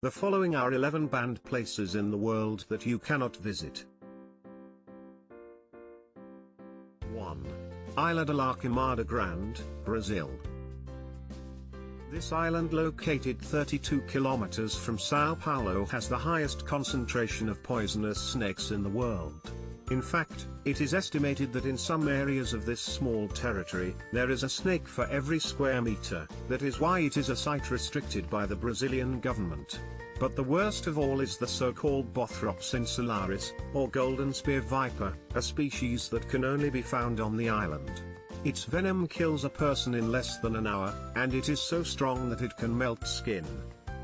The following are 11 banned places in the world that you cannot visit. 1. Ilha de la Quemada, Grande, Brazil. This island, located 32 kilometers from Sao Paulo, has the highest concentration of poisonous snakes in the world. In fact, it is estimated that in some areas of this small territory, there is a snake for every square meter. That is why it is a site restricted by the Brazilian government. But the worst of all is the so-called Bothrops insularis, or golden spear viper, a species that can only be found on the island. Its venom kills a person in less than an hour, and it is so strong that it can melt skin.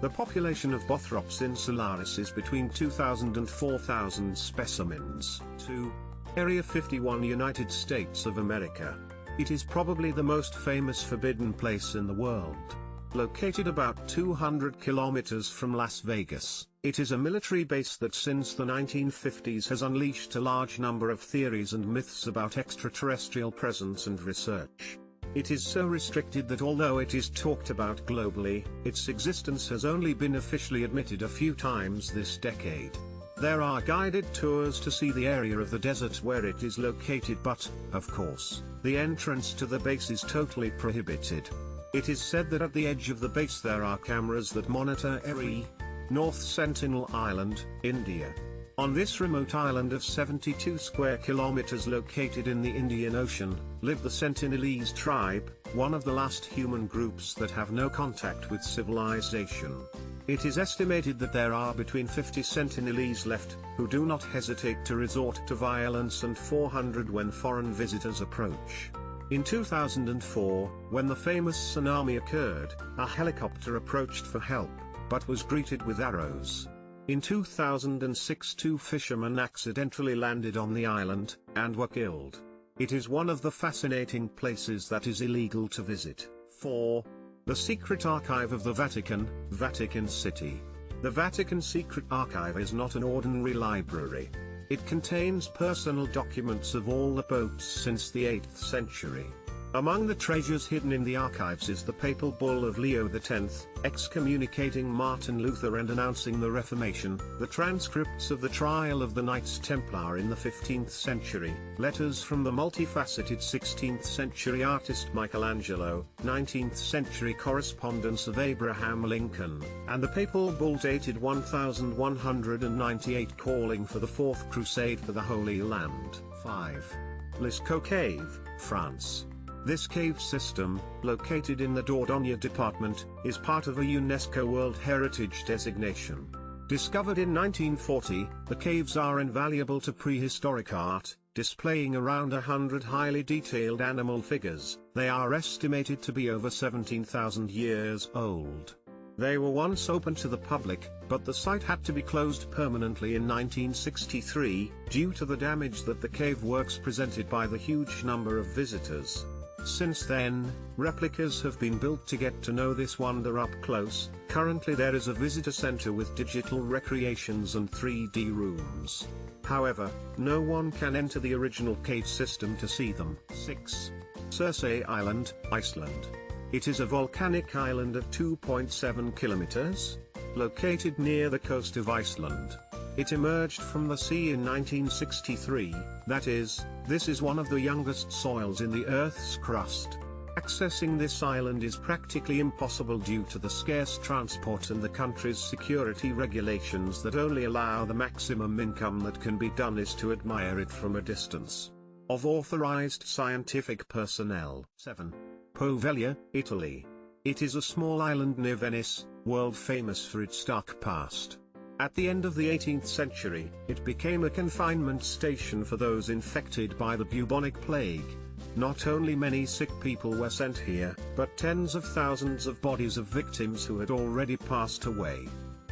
The population of Bothrops insularis is between 2,000 and 4,000 specimens. 2. Area 51, United States of America. It is probably the most famous forbidden place in the world. Located about 200 kilometers from Las Vegas, it is a military base that since the 1950s has unleashed a large number of theories and myths about extraterrestrial presence and research. It is so restricted that although it is talked about globally, its existence has only been officially admitted a few times this decade. There are guided tours to see the area of the desert where it is located, but, of course, the entrance to the base is totally prohibited. It is said that at the edge of the base there are cameras that monitor every North Sentinel Island, India. On this remote island of 72 square kilometers located in the Indian Ocean, live the Sentinelese tribe, one of the last human groups that have no contact with civilization. It is estimated that there are between 50 Sentinelese left, who do not hesitate to resort to violence, and 400 when foreign visitors approach. In 2004, when the famous tsunami occurred, a helicopter approached for help, but was greeted with arrows. In 2006, 2 fishermen accidentally landed on the island, and were killed. It is one of the fascinating places that is illegal to visit. 4. The Secret Archive of the Vatican, Vatican City. The Vatican Secret Archive is not an ordinary library. It contains personal documents of all the popes since the 8th century. Among the treasures hidden in the archives is the papal bull of Leo X, excommunicating Martin Luther and announcing the Reformation, the transcripts of the trial of the Knights Templar in the 15th century, letters from the multifaceted 16th century artist Michelangelo, 19th century correspondence of Abraham Lincoln, and the papal bull dated 1198 calling for the Fourth Crusade for the Holy Land. 5. Lisko Cave, France. This cave system, located in the Dordogne department, is part of a UNESCO World Heritage designation. Discovered in 1940, the caves are invaluable to prehistoric art, displaying around 100 highly detailed animal figures. They are estimated to be over 17,000 years old. They were once open to the public, but the site had to be closed permanently in 1963, due to the damage that the cave works presented by the huge number of visitors. Since then, replicas have been built to get to know this wonder up close. Currently there is a visitor center with digital recreations and 3D rooms. However, no one can enter the original cave system to see them. 6. Cersei Island, Iceland. It is a volcanic island of 2.7 kilometers, located near the coast of Iceland. It emerged from the sea in 1963, that is, this is one of the youngest soils in the Earth's crust. Accessing this island is practically impossible due to the scarce transport and the country's security regulations that only allow the maximum income that can be done is to admire it from a distance. Of authorized scientific personnel. 7. Povela, Italy. It is a small island near Venice, world famous for its dark past. At the end of the 18th century, it became a confinement station for those infected by the bubonic plague. Not only many sick people were sent here, but tens of thousands of bodies of victims who had already passed away.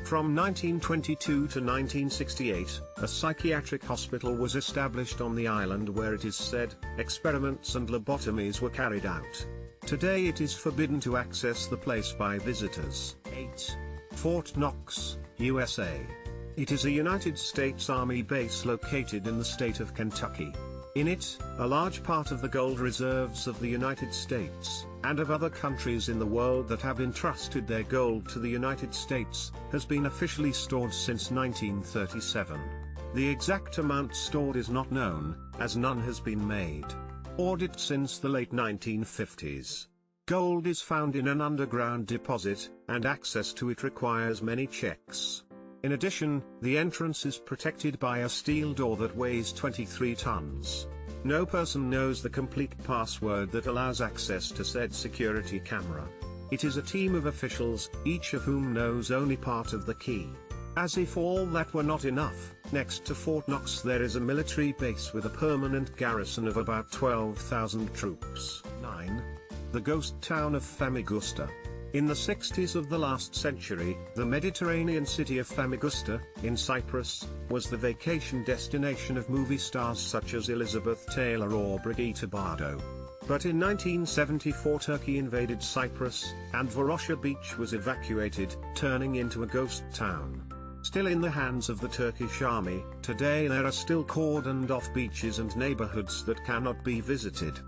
From 1922 to 1968, a psychiatric hospital was established on the island where it is said, experiments and lobotomies were carried out. Today it is forbidden to access the place by visitors. 8. Fort Knox, USA. It is a United States Army base located in the state of Kentucky. In it, a large part of the gold reserves of the United States, and of other countries in the world that have entrusted their gold to the United States, has been officially stored since 1937. The exact amount stored is not known, as none has been made. Audit since the late 1950s. Gold is found in an underground deposit, and access to it requires many checks. In addition, the entrance is protected by a steel door that weighs 23 tons. No person knows the complete password that allows access to said security camera. It is a team of officials, each of whom knows only part of the key. As if all that were not enough, next to Fort Knox there is a military base with a permanent garrison of about 12,000 troops. 9. The ghost town of Famagusta. In the 60s of the last century, the Mediterranean city of Famagusta, in Cyprus, was the vacation destination of movie stars such as Elizabeth Taylor or Brigitte Bardot. But in 1974 Turkey invaded Cyprus, and Varosha Beach was evacuated, turning into a ghost town. Still in the hands of the Turkish army, today there are still cordoned off beaches and neighborhoods that cannot be visited.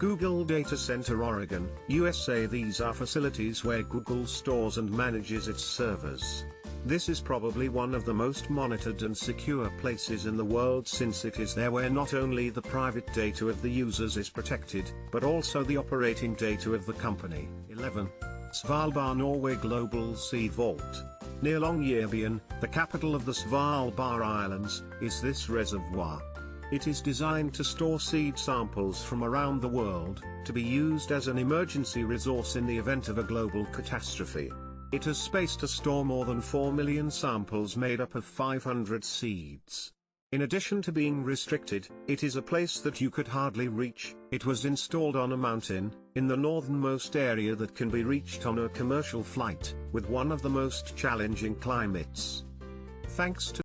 Google Data Center Oregon, USA. These are facilities where Google stores and manages its servers. This is probably one of the most monitored and secure places in the world, since it is there where not only the private data of the users is protected, but also the operating data of the company. 11. Svalbard, Norway. Global Seed Vault. Near Longyearbyen, the capital of the Svalbard Islands, is this reservoir. It is designed to store seed samples from around the world, to be used as an emergency resource in the event of a global catastrophe. It has space to store more than 4 million samples made up of 500 seeds. In addition to being restricted, it is a place that you could hardly reach. It was installed on a mountain, in the northernmost area that can be reached on a commercial flight, with one of the most challenging climates. Thanks to